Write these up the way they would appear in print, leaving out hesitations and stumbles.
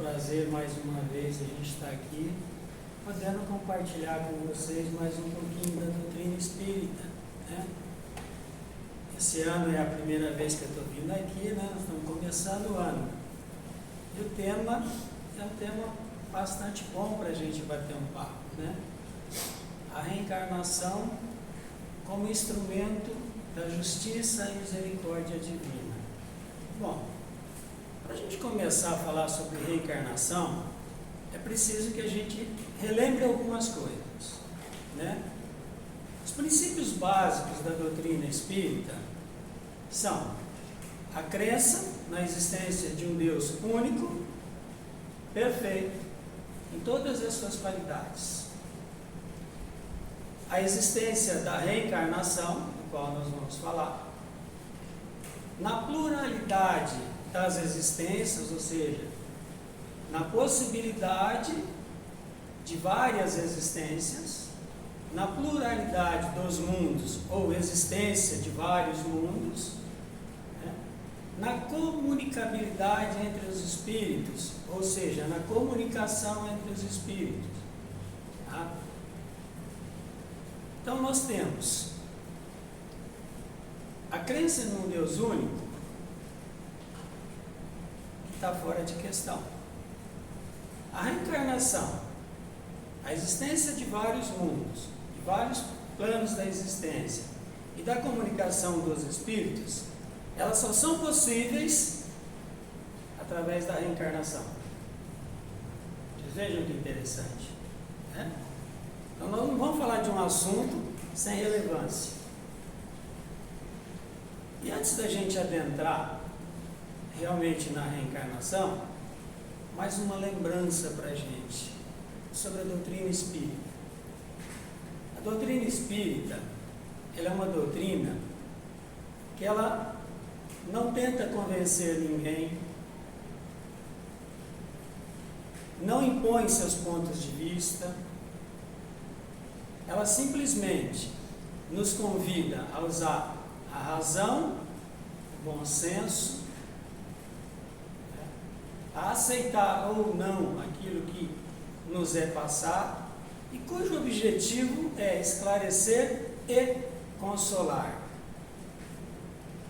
prazer mais uma vez a gente estar aqui, podendo compartilhar com vocês mais um pouquinho da doutrina espírita, né? Esse ano é a primeira vez que eu estou vindo aqui, né? Nós estamos começando o ano. E o tema é um tema bastante bom para a gente bater um papo, né? A reencarnação como instrumento da justiça e misericórdia divina. Bom, para a gente começar a falar sobre reencarnação, é preciso que a gente relembre algumas coisas, né? Os princípios básicos da doutrina espírita são a crença na existência de um Deus único, perfeito, em todas as suas qualidades. A existência da reencarnação, do qual nós vamos falar, na pluralidade das existências, ou seja, na possibilidade de várias existências, na pluralidade dos mundos, ou existência de vários mundos, né? Na comunicabilidade entre os espíritos, ou seja, na comunicação entre os espíritos. Tá? Então nós temos a crença num Deus único, que está fora de questão. A reencarnação, a existência de vários mundos, de vários planos da existência e da comunicação dos espíritos, elas só são possíveis através da reencarnação. Vocês vejam que interessante, né? Então nós não vamos falar de um assunto sem relevância. E antes da gente adentrar realmente na reencarnação, mais uma lembrança para a gente sobre a doutrina espírita. A doutrina espírita, ela é uma doutrina que ela não tenta convencer ninguém, não impõe seus pontos de vista, ela simplesmente nos convida a usar a razão, o bom senso, a aceitar ou não aquilo que nos é passado e cujo objetivo é esclarecer e consolar.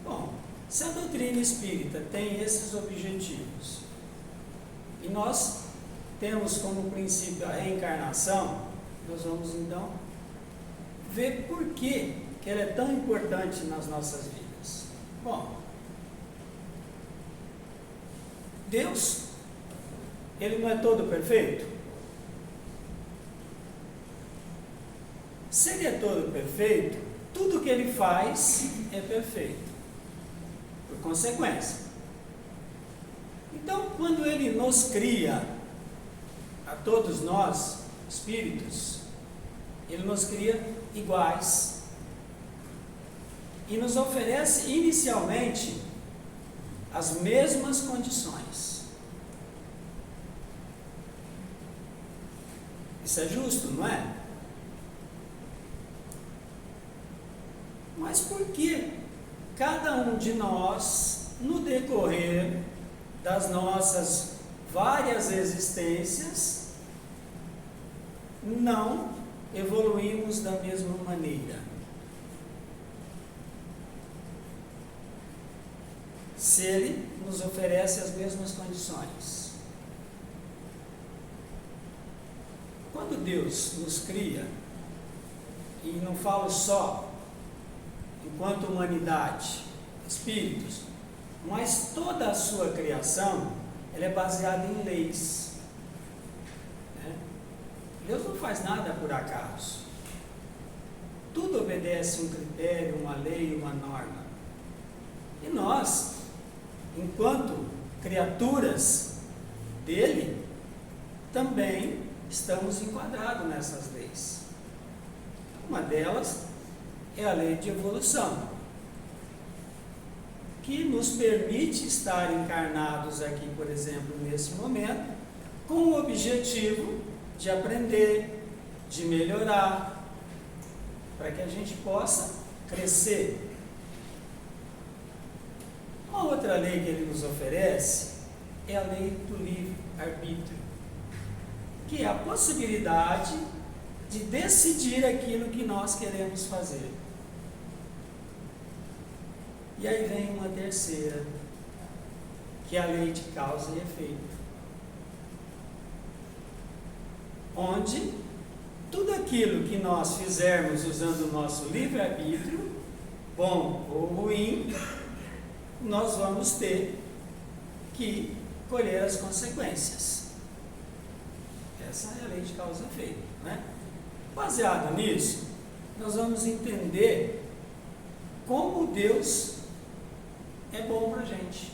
Bom, se a doutrina espírita tem esses objetivos e nós temos como princípio a reencarnação, nós vamos então ver por que ela é tão importante nas nossas vidas. Bom, Deus, ele não é todo perfeito? Se ele é todo perfeito, tudo que ele faz é perfeito, por consequência. Então, quando ele nos cria, a todos nós, espíritos, ele nos cria iguais e nos oferece inicialmente as mesmas condições. Isso é justo, não é? Mas por que cada um de nós, no decorrer das nossas várias existências, não evoluímos da mesma maneira? Se ele nos oferece as mesmas condições. Quando Deus nos cria, e não falo só enquanto humanidade, espíritos, mas toda a sua criação, ela é baseada em leis, né? Deus não faz nada por acaso. Tudo obedece um critério, uma lei, uma norma. E nós, enquanto criaturas dele, também estamos enquadrados nessas leis. Uma delas é a lei de evolução, que nos permite estar encarnados aqui, por exemplo, nesse momento, com o objetivo de aprender, de melhorar, para que a gente possa crescer. Uma outra lei que ele nos oferece é a lei do livre-arbítrio, que é a possibilidade de decidir aquilo que nós queremos fazer. E aí vem uma terceira, que é a lei de causa e efeito, onde tudo aquilo que nós fizermos usando o nosso livre-arbítrio, bom ou ruim, nós vamos ter que colher as consequências. Essa é a lei de causa e efeito, né? Baseado nisso, nós vamos entender como Deus é bom para a gente.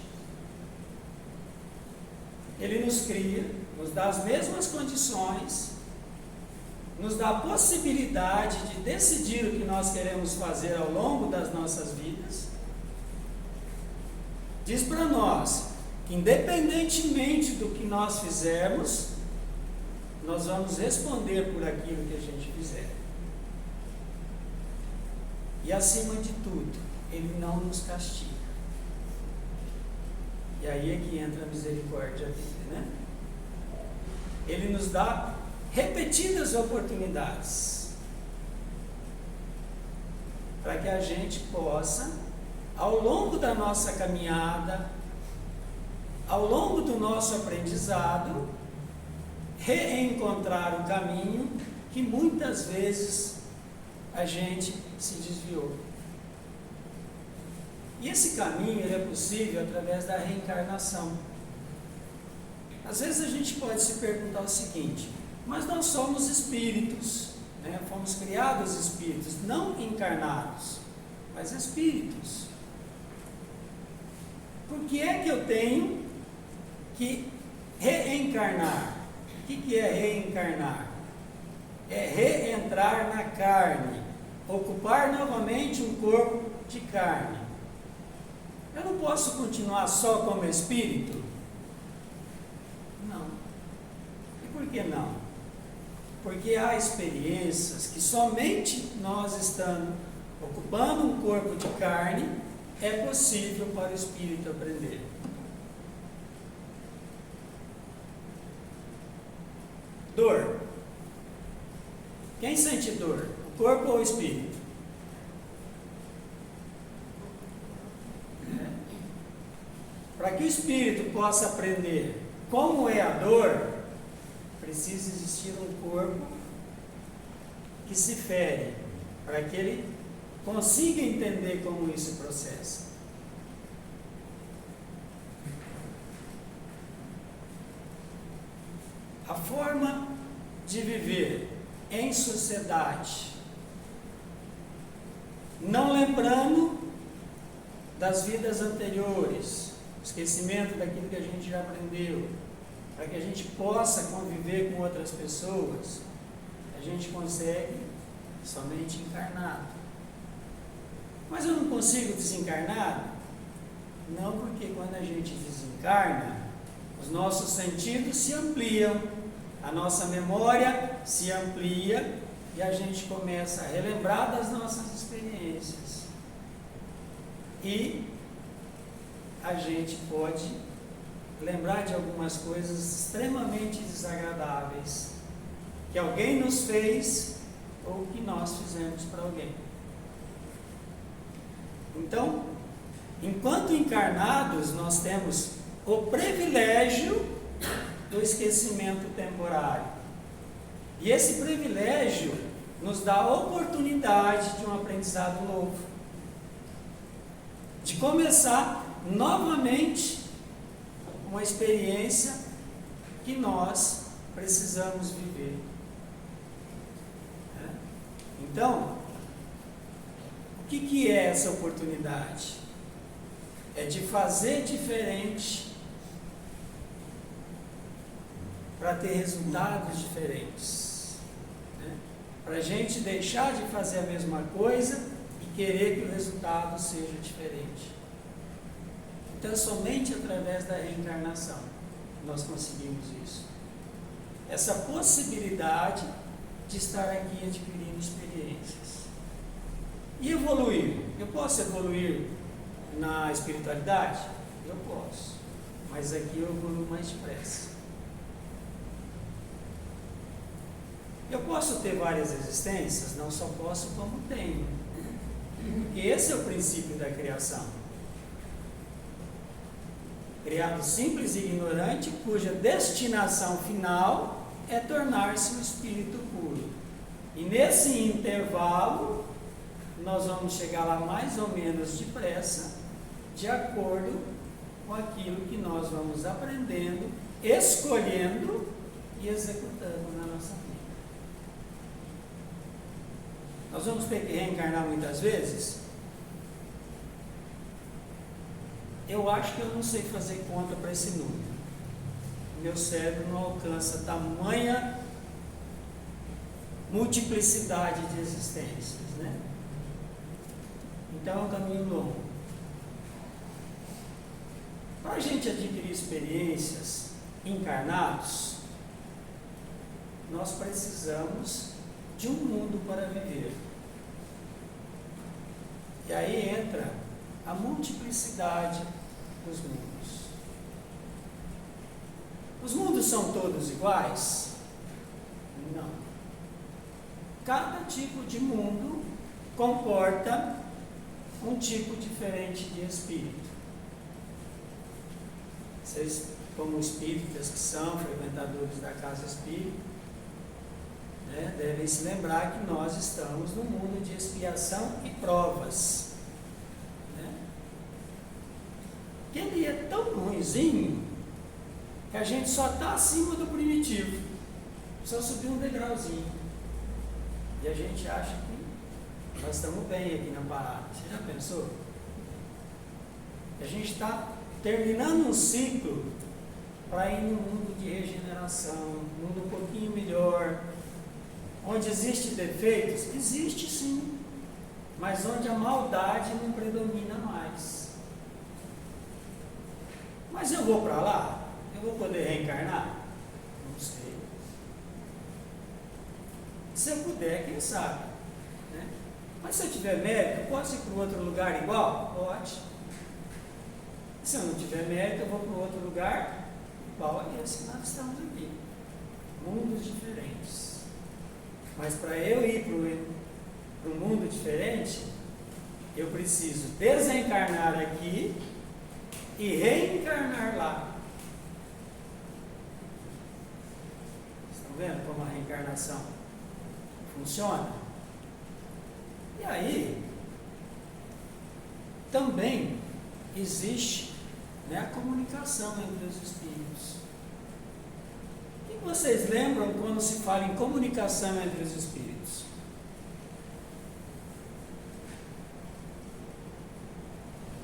Ele nos cria, nos dá as mesmas condições, nos dá a possibilidade de decidir o que nós queremos fazer ao longo das nossas vidas. Diz para nós que, independentemente do que nós fizermos, nós vamos responder por aquilo que a gente fizer. E, acima de tudo, Ele não nos castiga. E aí é que entra a misericórdia dele, né? Ele nos dá repetidas oportunidades para que a gente possa, ao longo da nossa caminhada, ao longo do nosso aprendizado, reencontrar o caminho que muitas vezes a gente se desviou. E esse caminho ele é possível através da reencarnação. Às vezes a gente pode se perguntar o seguinte: mas nós somos espíritos, né? Fomos criados espíritos, não encarnados, mas espíritos. Por que é que eu tenho que reencarnar? O que é reencarnar? É reentrar na carne, ocupar novamente um corpo de carne. Eu não posso continuar só como espírito? Não. E por que não? Porque há experiências que somente nós estando ocupando um corpo de carne é possível para o espírito aprender. Dor. Quem sente dor? O corpo ou o espírito? Para que o espírito possa aprender como é a dor, precisa existir um corpo que se fere, para que ele consiga entender como isso processa. A forma de viver em sociedade, não lembrando das vidas anteriores, esquecimento daquilo que a gente já aprendeu, para que a gente possa conviver com outras pessoas, a gente consegue somente encarnado. Mas eu não consigo desencarnar? Não, porque quando a gente desencarna, os nossos sentidos se ampliam, a nossa memória se amplia e a gente começa a relembrar das nossas experiências. E a gente pode lembrar de algumas coisas extremamente desagradáveis que alguém nos fez ou que nós fizemos para alguém. Então, enquanto encarnados, nós temos o privilégio do esquecimento temporário. E esse privilégio nos dá a oportunidade de um aprendizado novo, de começar novamente uma experiência que nós precisamos viver. Então, o que é essa oportunidade? É de fazer diferente para ter resultados diferentes, né? Para a gente deixar de fazer a mesma coisa e querer que o resultado seja diferente. Então, somente através da reencarnação nós conseguimos isso. Essa possibilidade de estar aqui adquirindo experiências. E evoluir? Eu posso evoluir na espiritualidade? Eu posso. mas aqui eu evoluo mais depressa. Eu posso ter várias existências? Não só posso, como tenho. Porque esse é o princípio da criação. Criado simples e ignorante, cuja destinação final é tornar-se um espírito puro. E nesse intervalo, nós vamos chegar lá mais ou menos depressa, de acordo com aquilo que nós vamos aprendendo, escolhendo e executando na nossa vida. Nós vamos ter que reencarnar muitas vezes? Eu acho que eu não sei fazer conta para esse número. Meu cérebro não alcança tamanha multiplicidade de existências, né? Então é um caminho longo. Para a gente adquirir experiências encarnados, nós precisamos de um mundo para viver. E aí entra a multiplicidade dos mundos. Os mundos são todos iguais? Não. Cada tipo de mundo comporta um tipo diferente de espírito. Vocês, como espíritas que são frequentadores da casa espírita, né, devem se lembrar que nós estamos no mundo de expiação e provas. Né? Que ele é tão ruinzinho que a gente só está acima do primitivo, só subir um degrauzinho. E a gente acha que nós estamos bem aqui na parada. Você já pensou? A gente está terminando um ciclo para ir num mundo de regeneração, um mundo um pouquinho melhor, onde existem defeitos? Existe sim, mas onde a maldade não predomina mais. Mas eu vou para lá? Eu vou poder reencarnar? Não sei. Se eu puder, quem sabe? Né? Mas se eu tiver mérito, posso ir para outro lugar igual? Pode. Se eu não tiver mérito, eu vou para outro lugar igual a esse. Nós estamos aqui. Mundos diferentes. Mas para eu ir para um mundo diferente, eu preciso desencarnar aqui e reencarnar lá. Estão vendo como a reencarnação funciona? E aí, também existe, né, a comunicação entre os espíritos. O que vocês lembram quando se fala em comunicação entre os espíritos?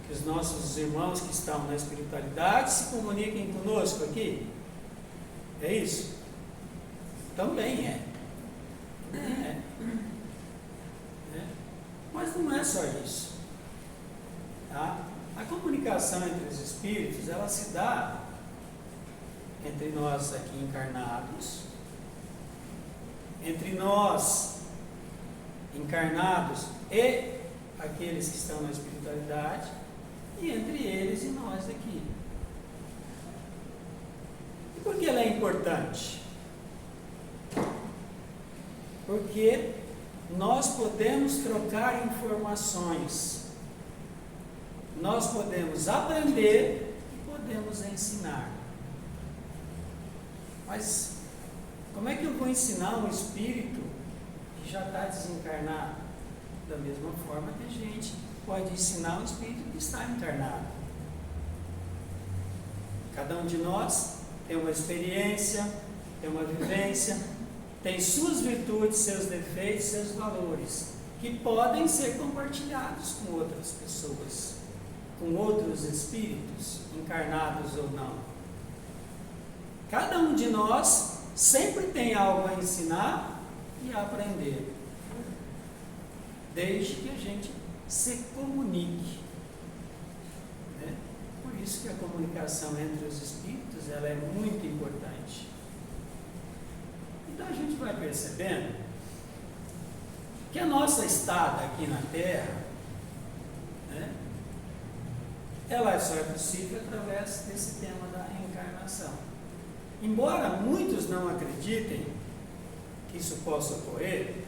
Que os nossos irmãos que estão na espiritualidade se comuniquem conosco aqui? É isso? Também é. Mas não é só isso. Tá? A comunicação entre os espíritos, ela se dá entre nós aqui encarnados, entre nós encarnados e aqueles que estão na espiritualidade, e entre eles e nós aqui. E por que ela é importante? Porque nós podemos trocar informações, nós podemos aprender e podemos ensinar. Mas como é que eu vou ensinar um espírito que já está desencarnado? Da mesma forma que a gente pode ensinar um espírito que está encarnado. Cada um de nós tem uma experiência, tem uma vivência, tem suas virtudes, seus defeitos, seus valores, que podem ser compartilhados com outras pessoas, com outros espíritos, encarnados ou não. Cada um de nós sempre tem algo a ensinar e a aprender, desde que a gente se comunique. Né? Por isso que a comunicação entre os espíritos, ela é muito importante. Então a gente vai percebendo que a nossa estada aqui na Terra, né, ela só é possível através desse tema da reencarnação. Embora muitos não acreditem que isso possa ocorrer,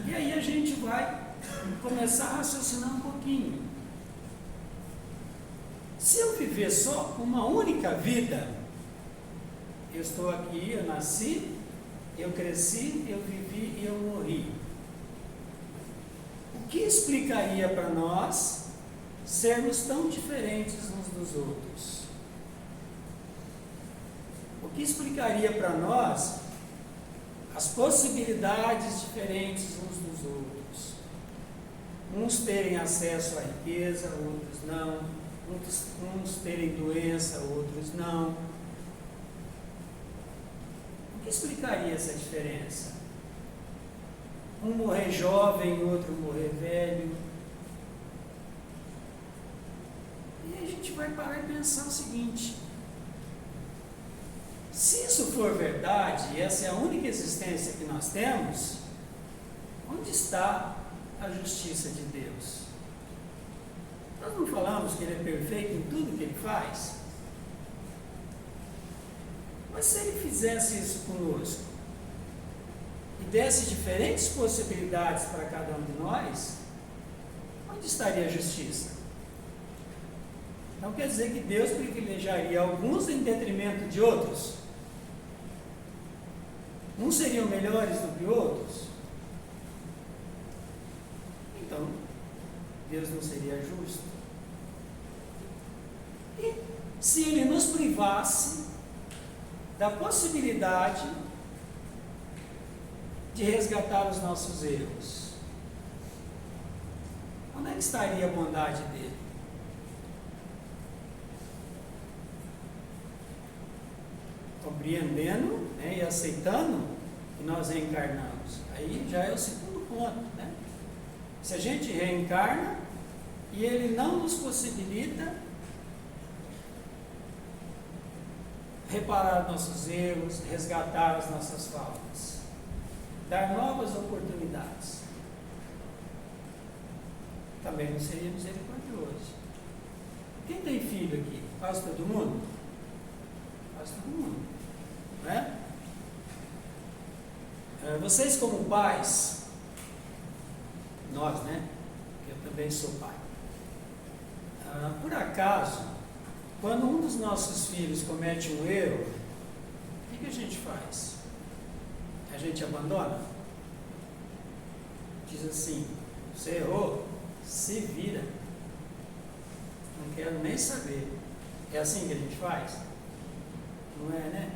e aí a gente vai começar a raciocinar um pouquinho. Se eu viver só uma única vida, eu estou aqui, eu nasci, eu cresci, eu vivi e eu morri. O que explicaria para nós sermos tão diferentes uns dos outros? O que explicaria para nós as possibilidades diferentes uns dos outros? Uns terem acesso à riqueza, outros não. Uns terem doença, outros não. O que explicaria essa diferença? Um morrer jovem, outro morrer velho. E aí a gente vai parar e pensar o seguinte: se isso for verdade, e essa é a única existência que nós temos, onde está a justiça de Deus? Nós não falamos que Ele é perfeito em tudo que Ele faz? Mas se Ele fizesse isso conosco, e desse diferentes possibilidades para cada um de nós, onde estaria a justiça? Então quer dizer que Deus privilegiaria alguns em detrimento de outros? Uns seriam melhores do que outros? Então, Deus não seria justo? E se Ele nos privasse da possibilidade de resgatar os nossos erros, onde é que estaria a bondade dele? Compreendendo, né, e aceitando que nós reencarnamos. Aí já é o segundo ponto, né? Se a gente reencarna e Ele não nos possibilita reparar nossos erros, resgatar as nossas faltas, dar novas oportunidades, também não seria misericordioso. Quem tem filho aqui? Quase todo mundo? Quase todo mundo, não é? Vocês como pais, nós, né? Eu também sou pai. Por acaso, quando um dos nossos filhos comete um erro, o que a gente faz? A gente abandona? Diz assim: você errou, se vira. Não quero nem saber. É assim que a gente faz? Não é, né?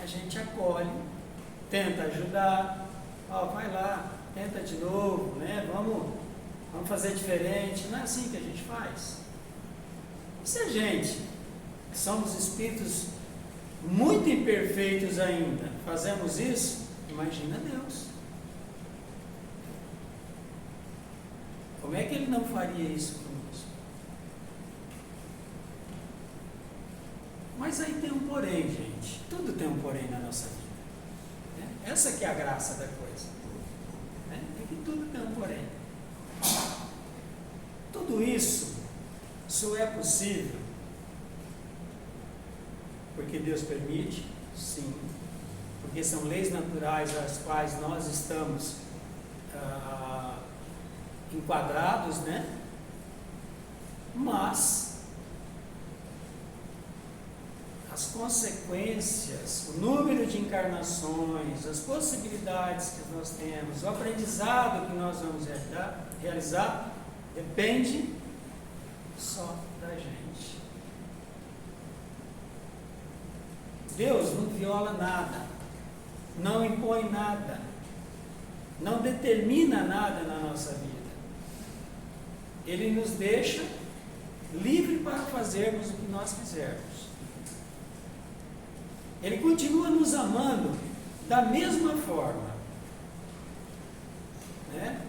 A gente acolhe, tenta ajudar, vai lá, tenta de novo, né? Vamos fazer diferente. Não é assim que a gente faz. E se a gente, que somos espíritos muito imperfeitos ainda, fazemos isso, imagina Deus. Como é que Ele não faria isso conosco? Mas aí tem um porém, gente. Tudo tem um porém na nossa vida, né? Essa que é a graça da coisa, né? É que tudo tem um porém. Tudo isso só é possível porque Deus permite, sim, porque são leis naturais às quais nós estamos enquadrados, né? Mas as consequências, o número de encarnações, as possibilidades que nós temos, o aprendizado que nós vamos realizar, depende só da gente. Deus não viola nada, não impõe nada, não determina nada na nossa vida. Ele nos deixa livre para fazermos o que nós quisermos. Ele continua nos amando da mesma forma, né?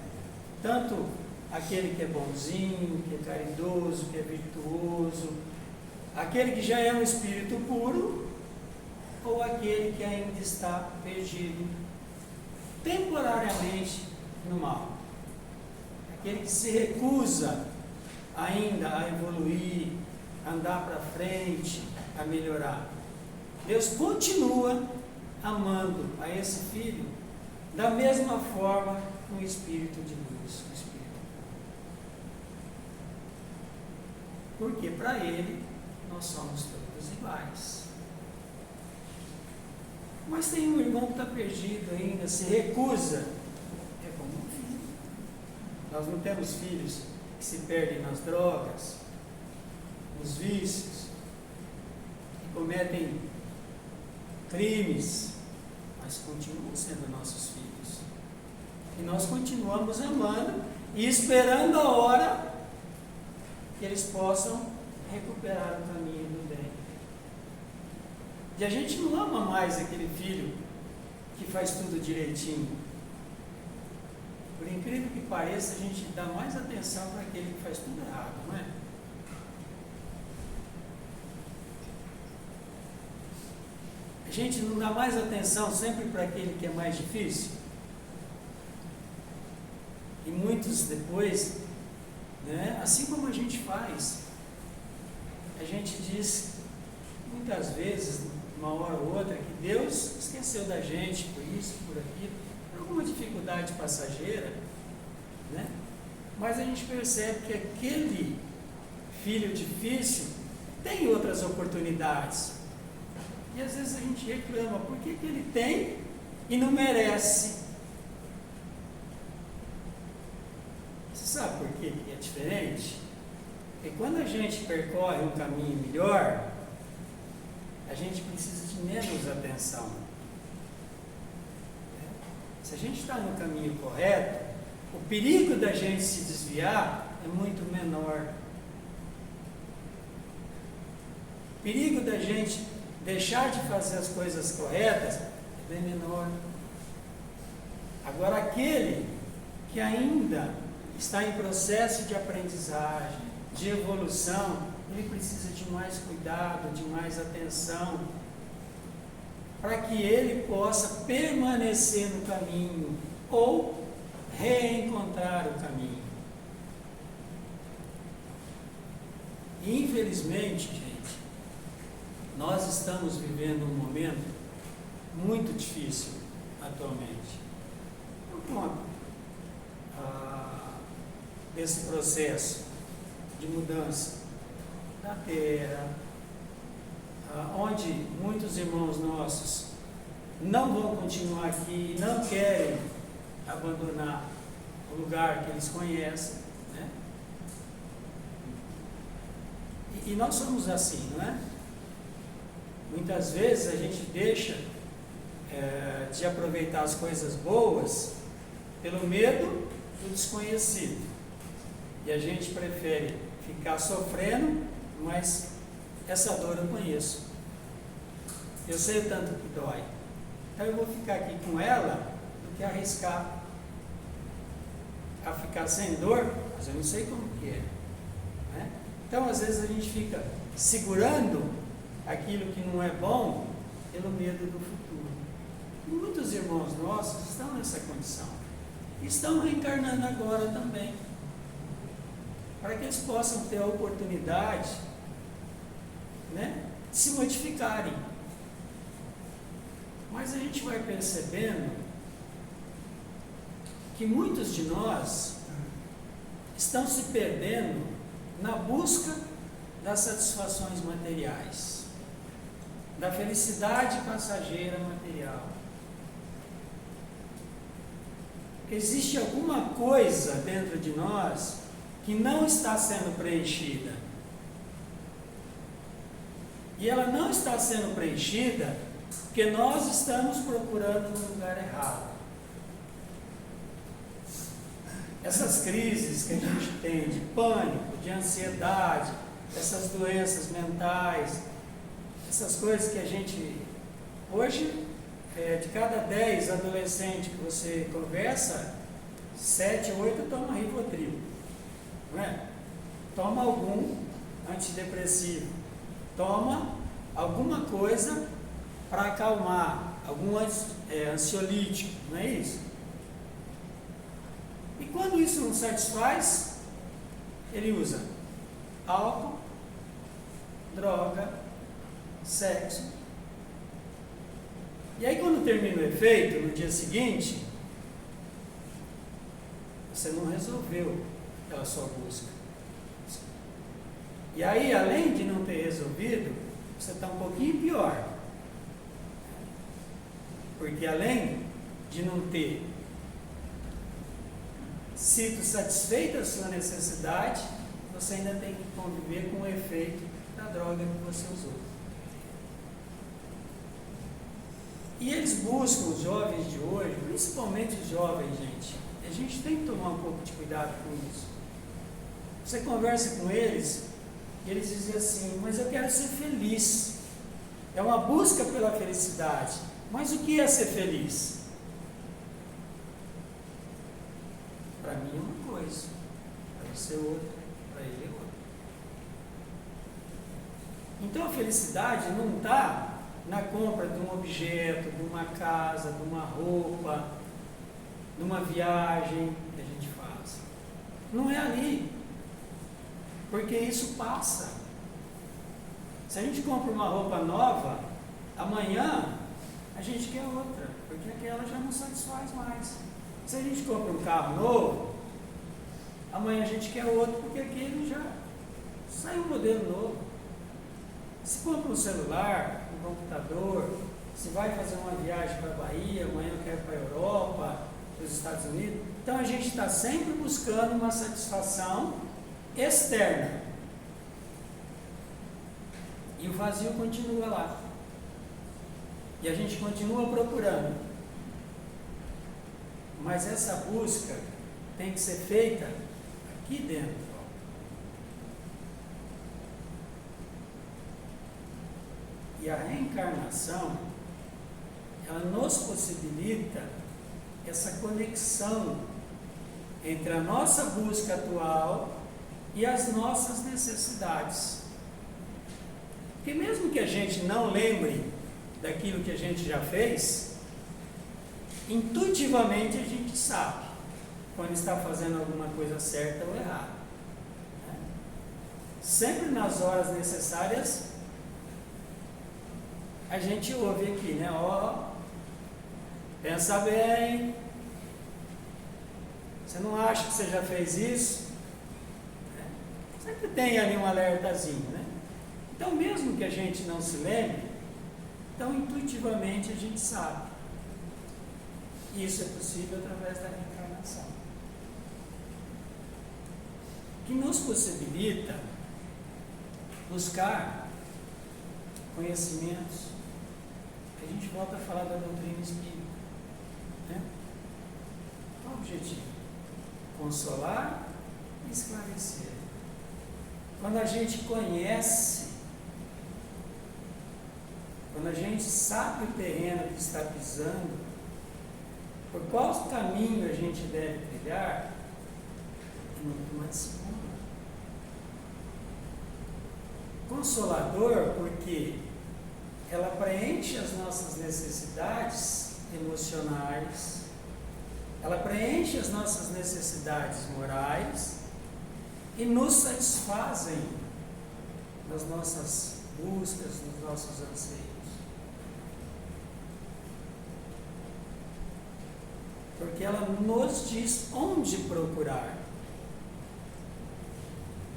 Tanto aquele que é bonzinho, que é caridoso, que é virtuoso, aquele que já é um espírito puro, ou aquele que ainda está perdido temporariamente no mal. Aquele que se recusa ainda a evoluir, a andar para frente, a melhorar. Deus continua amando a esse filho da mesma forma com o Espírito de luz. Porque para Ele nós somos todos iguais. Mas tem um irmão que está perdido ainda, se recusa. É como um filho. Nós não temos filhos que se perdem nas drogas, nos vícios, que cometem crimes, mas continuam sendo nossos filhos. E nós continuamos amando e esperando a hora que eles possam recuperar o caminho do bem. E a gente não ama mais aquele filho que faz tudo direitinho. Por incrível que pareça, a gente dá mais atenção para aquele que faz tudo errado, não é? A gente não dá mais atenção sempre para aquele que é mais difícil. E muitos depois, né, assim como a gente faz, a gente diz muitas vezes, uma hora ou outra, que Deus esqueceu da gente por isso, por aquilo, por alguma dificuldade passageira, né? Mas a gente percebe que aquele filho difícil tem outras oportunidades. E às vezes a gente reclama, por que ele tem e não merece? Você sabe por que é diferente? Porque quando a gente percorre um caminho melhor, a gente precisa de menos atenção. Se a gente está no caminho correto, o perigo da gente se desviar é muito menor. O perigo da gente deixar de fazer as coisas corretas é bem menor. Agora, aquele que ainda está em processo de aprendizagem, de evolução, ele precisa de mais cuidado, de mais atenção, para que ele possa permanecer no caminho ou reencontrar o caminho. E, infelizmente, gente, nós estamos vivendo um momento muito difícil atualmente. Por conta desse processo de mudança da terra, onde muitos irmãos nossos não vão continuar aqui, não querem abandonar o lugar que eles conhecem, né? E nós somos assim, não é? Muitas vezes a gente deixa de aproveitar as coisas boas pelo medo do desconhecido. E a gente prefere ficar sofrendo, mas essa dor eu conheço. Eu sei o tanto que dói. Então eu vou ficar aqui com ela do que arriscar a ficar sem dor, mas eu não sei como que é, né? Então às vezes a gente fica segurando aquilo que não é bom pelo medo do futuro. E muitos irmãos nossos estão nessa condição. Estão reencarnando agora também, para que eles possam ter a oportunidade, né, de se modificarem. Mas a gente vai percebendo que muitos de nós estão se perdendo na busca das satisfações materiais, da felicidade passageira material. Existe alguma coisa dentro de nós que não está sendo preenchida. E ela não está sendo preenchida porque nós estamos procurando no lugar errado. Essas crises que a gente tem de pânico, de ansiedade, essas doenças mentais, essas coisas que a gente... Hoje, de cada 10 adolescentes que você conversa, 7, 8 tomam Rivotril. Não é? Toma algum antidepressivo, toma alguma coisa para acalmar, algum ansiolítico, não é isso? E quando isso não satisfaz, ele usa álcool, droga, sexo. E aí quando termina o efeito, no dia seguinte, você não resolveu aquela sua busca. E aí, além de não ter resolvido, você está um pouquinho pior. Porque além de não ter sido satisfeita a sua necessidade, você ainda tem que conviver com o efeito da droga que você usou. E eles buscam, os jovens de hoje, principalmente os jovens, gente, a gente tem que tomar um pouco de cuidado com isso. Você conversa com eles, e eles dizem assim, mas eu quero ser feliz. É uma busca pela felicidade. Mas o que é ser feliz? Para mim é uma coisa, para você outra, para ele é outra. Então a felicidade não está na compra de um objeto, de uma casa, de uma roupa, de uma viagem que a gente faz. Não é ali. Porque isso passa. Se a gente compra uma roupa nova, amanhã a gente quer outra, porque aquela já não satisfaz mais. Se a gente compra um carro novo, amanhã a gente quer outro, porque aquele já saiu um modelo novo. Se compra um celular, um computador, se vai fazer uma viagem para a Bahia, amanhã eu quero para a Europa, para os Estados Unidos. Então a gente está sempre buscando uma satisfação externa. E o vazio continua lá. E a gente continua procurando. Mas essa busca tem que ser feita aqui dentro. E a reencarnação, ela nos possibilita essa conexão entre a nossa busca atual e as nossas necessidades. Porque mesmo que a gente não lembre daquilo que a gente já fez, intuitivamente a gente sabe quando está fazendo alguma coisa certa ou errada. Né? Sempre nas horas necessárias, a gente ouve aqui, né? Ó, pensa bem, você não acha que você já fez isso? Sempre tem ali um alertazinho, né? Então, mesmo que a gente não se lembre, então intuitivamente a gente sabe. Isso é possível através da reencarnação, que nos possibilita buscar conhecimentos. A gente volta a falar da doutrina espírita, né? Qual o objetivo? Consolar e esclarecer. Quando a gente conhece, quando a gente sabe o terreno que está pisando, por qual caminho a gente deve trilhar, é muito mais seguro. Consolador, porque ela preenche as nossas necessidades emocionais, ela preenche as nossas necessidades morais e nos satisfazem nas nossas buscas, nos nossos anseios. Porque ela nos diz onde procurar.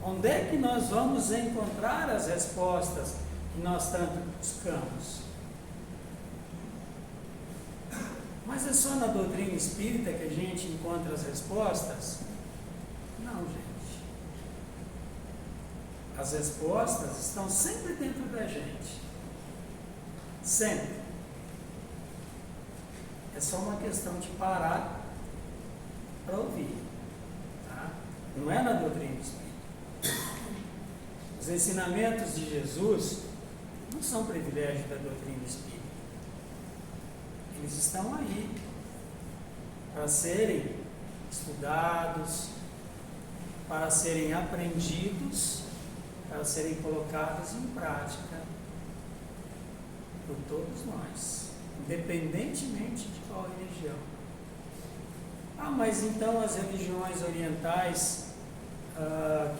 Onde é que nós vamos encontrar as respostas que nós tanto buscamos? Mas é só na doutrina espírita que a gente encontra as respostas? Não, gente. As respostas estão sempre dentro da gente. Sempre. É só uma questão de parar para ouvir. Tá? Não é na doutrina espírita. Os ensinamentos de Jesus não são privilégio da doutrina espírita. Eles estão aí para serem estudados, para serem aprendidos, para serem colocados em prática por todos nós, independentemente de qual religião. Ah, mas então as religiões orientais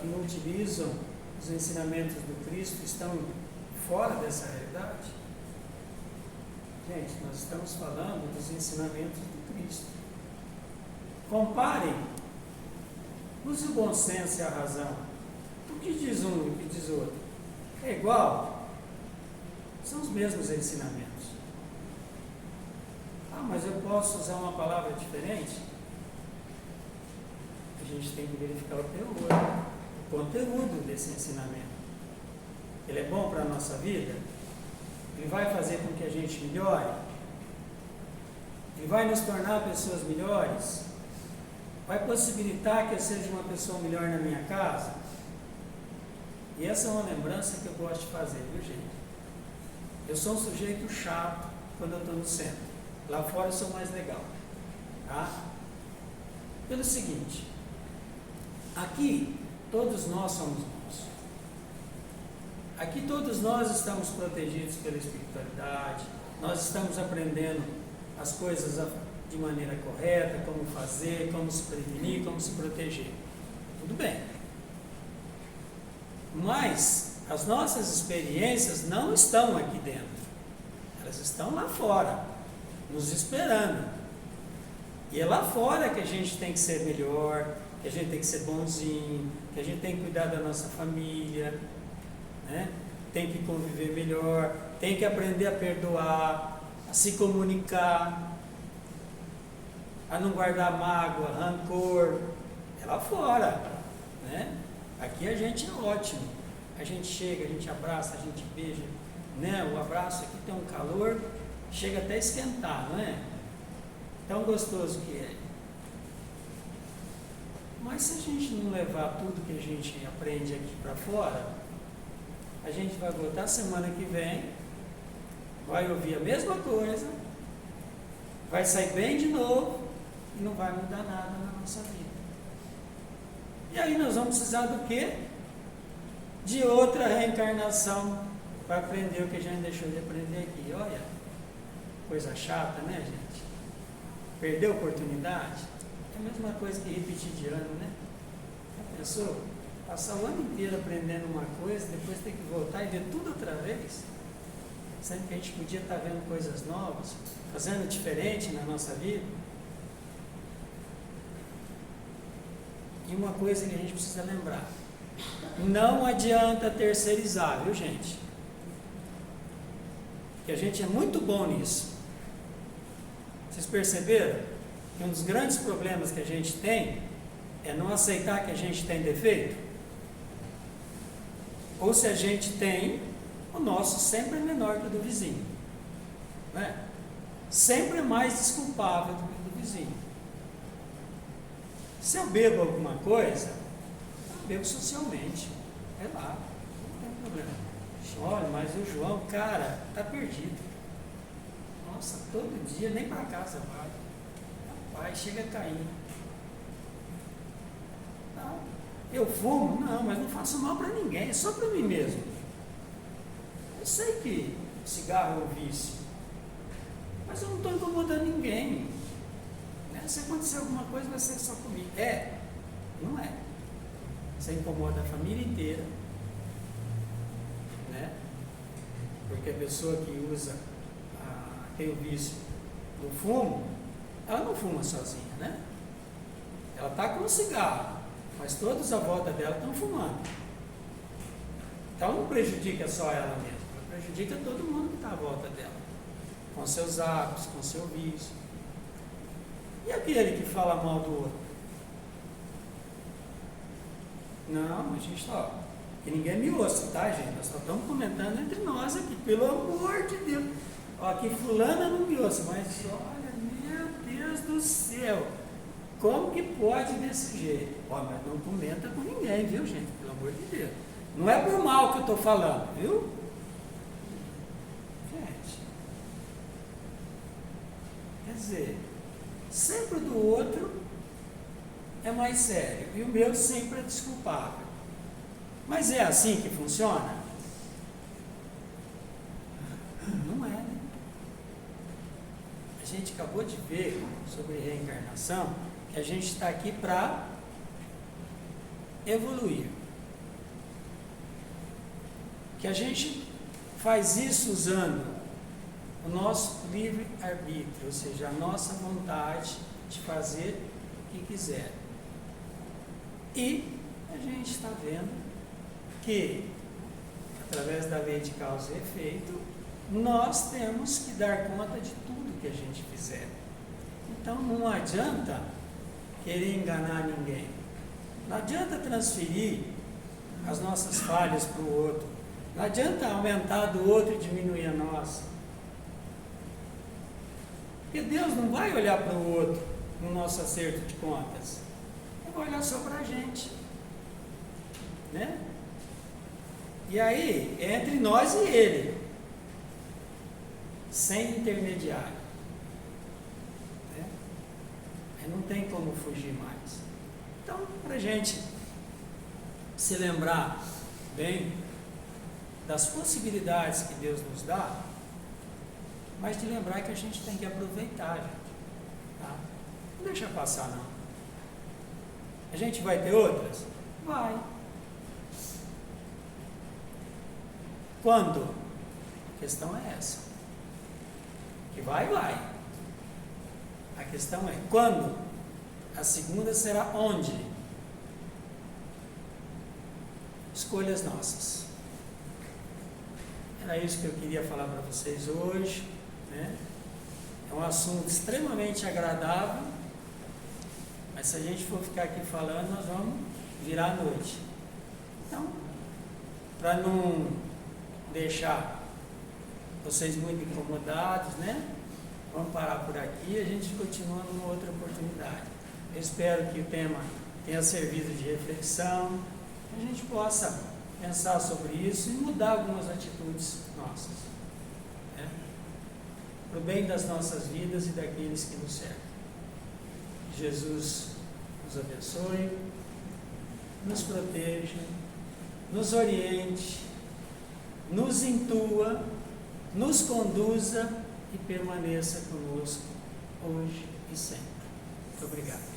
que não utilizam os ensinamentos do Cristo estão fora dessa realidade? Gente, nós estamos falando dos ensinamentos do Cristo. Comparem. Use o bom senso e a razão. O que diz um e o que diz outro? É igual? São os mesmos ensinamentos. Ah, mas eu posso usar uma palavra diferente? A gente tem que verificar o teor, o conteúdo desse ensinamento. Ele é bom para a nossa vida? Ele vai fazer com que a gente melhore? Ele vai nos tornar pessoas melhores? Vai possibilitar que eu seja uma pessoa melhor na minha casa? E essa é uma lembrança que eu gosto de fazer, viu, gente? Eu sou um sujeito chato quando eu estou no centro. Lá fora eu sou mais legal. Tá? Pelo seguinte, aqui todos nós somos bons. Aqui todos nós estamos protegidos pela espiritualidade, nós estamos aprendendo as coisas de maneira correta, como fazer, como se prevenir, como se proteger. Tudo bem. Mas as nossas experiências não estão aqui dentro. Elas estão lá fora, nos esperando. E é lá fora que a gente tem que ser melhor, que a gente tem que ser bonzinho, que a gente tem que cuidar da nossa família, né? Tem que conviver melhor, tem que aprender a perdoar, a se comunicar, a não guardar mágoa, rancor. É lá fora, né? Aqui a gente é ótimo. A gente chega, a gente abraça, a gente beija, né? O abraço aqui tem um calor, chega até a esquentar, não é? Tão gostoso que é. Mas se a gente não levar tudo que a gente aprende aqui para fora, a gente vai voltar semana que vem, vai ouvir a mesma coisa, vai sair bem de novo e não vai mudar nada na nossa vida. E aí nós vamos precisar do quê? De outra reencarnação para aprender o que a gente deixou de aprender aqui. Olha, coisa chata, né, gente? Perdeu a oportunidade? É a mesma coisa que repetir de ano, né? Já pensou? Passar o ano inteiro aprendendo uma coisa, depois ter que voltar e ver tudo outra vez? Sendo que a gente podia estar vendo coisas novas, fazendo diferente na nossa vida. E uma coisa que a gente precisa lembrar: não adianta terceirizar, viu, gente? Que a gente é muito bom nisso. Vocês perceberam que um dos grandes problemas que a gente tem é não aceitar que a gente tem defeito? Ou se a gente tem, o nosso sempre é menor que o do vizinho, né? Sempre é mais desculpável do que o do vizinho. Se eu bebo alguma coisa, eu bebo socialmente, é lá, não tem problema. Olha, mas o João, cara, está perdido. Nossa, todo dia, nem para casa vai. Rapaz, chega a cair. Não. Eu fumo? Não, mas não faço mal para ninguém, é só para mim mesmo. Eu sei que cigarro é um vício, mas eu não estou incomodando ninguém. Né? Se acontecer alguma coisa, vai ser só comigo. É? Não é. Você incomoda a família inteira, né? Porque a pessoa que tem o vício do fumo, ela não fuma sozinha, né? Ela está com um cigarro, mas todos à volta dela estão fumando. Então não prejudica só ela mesma, ela prejudica todo mundo que está à volta dela, com seus hábitos, com seu vício. E aquele que fala mal do outro? Não, a gente está, que ninguém me ouça, tá, gente? Nós só estamos comentando entre nós aqui, pelo amor de Deus. Ó, que fulana não me ouça, mas olha, meu Deus do céu, como que pode desse jeito? Ó, mas não comenta com ninguém, viu, gente? Pelo amor de Deus. Não é por mal que eu estou falando, viu? Gente, quer dizer, sempre do outro é mais sério, e o meu sempre é desculpável. Mas é assim que funciona? Não é, né? A gente acabou de ver sobre reencarnação que a gente está aqui para evoluir. que a gente faz isso usando o nosso livre-arbítrio, ou seja, a nossa vontade de fazer o que quiser. E a gente está vendo que, através da lei de causa e efeito, nós temos que dar conta de tudo que a gente fizer. Então não adianta querer enganar ninguém. Não adianta transferir as nossas falhas para o outro. Não adianta aumentar do outro e diminuir a nossa. Porque Deus não vai olhar para o outro no nosso acerto de contas. Ele vai olhar só para a gente. Né? E aí, é entre nós e Ele. Sem intermediário. Né? Aí não tem como fugir mais. Então, para a gente se lembrar bem das possibilidades que Deus nos dá, mas de lembrar que a gente tem que aproveitar, gente, tá? Não deixa passar, não. A gente vai ter outras? Vai. Quando? A questão é essa. Que vai. A questão é quando? A segunda será onde? Escolhas nossas. Era isso que eu queria falar para vocês hoje. Né? É um assunto extremamente agradável, mas se a gente for ficar aqui falando, nós vamos virar a noite. Então, para não deixar vocês muito incomodados, né? Vamos parar por aqui e a gente continua numa outra oportunidade. Eu espero que o tema tenha servido de reflexão, que a gente possa pensar sobre isso e mudar algumas atitudes nossas, né? Para o bem das nossas vidas e daqueles que nos cercam. Jesus nos abençoe, nos proteja, nos oriente, nos intua, nos conduza e permaneça conosco hoje e sempre. Muito obrigado.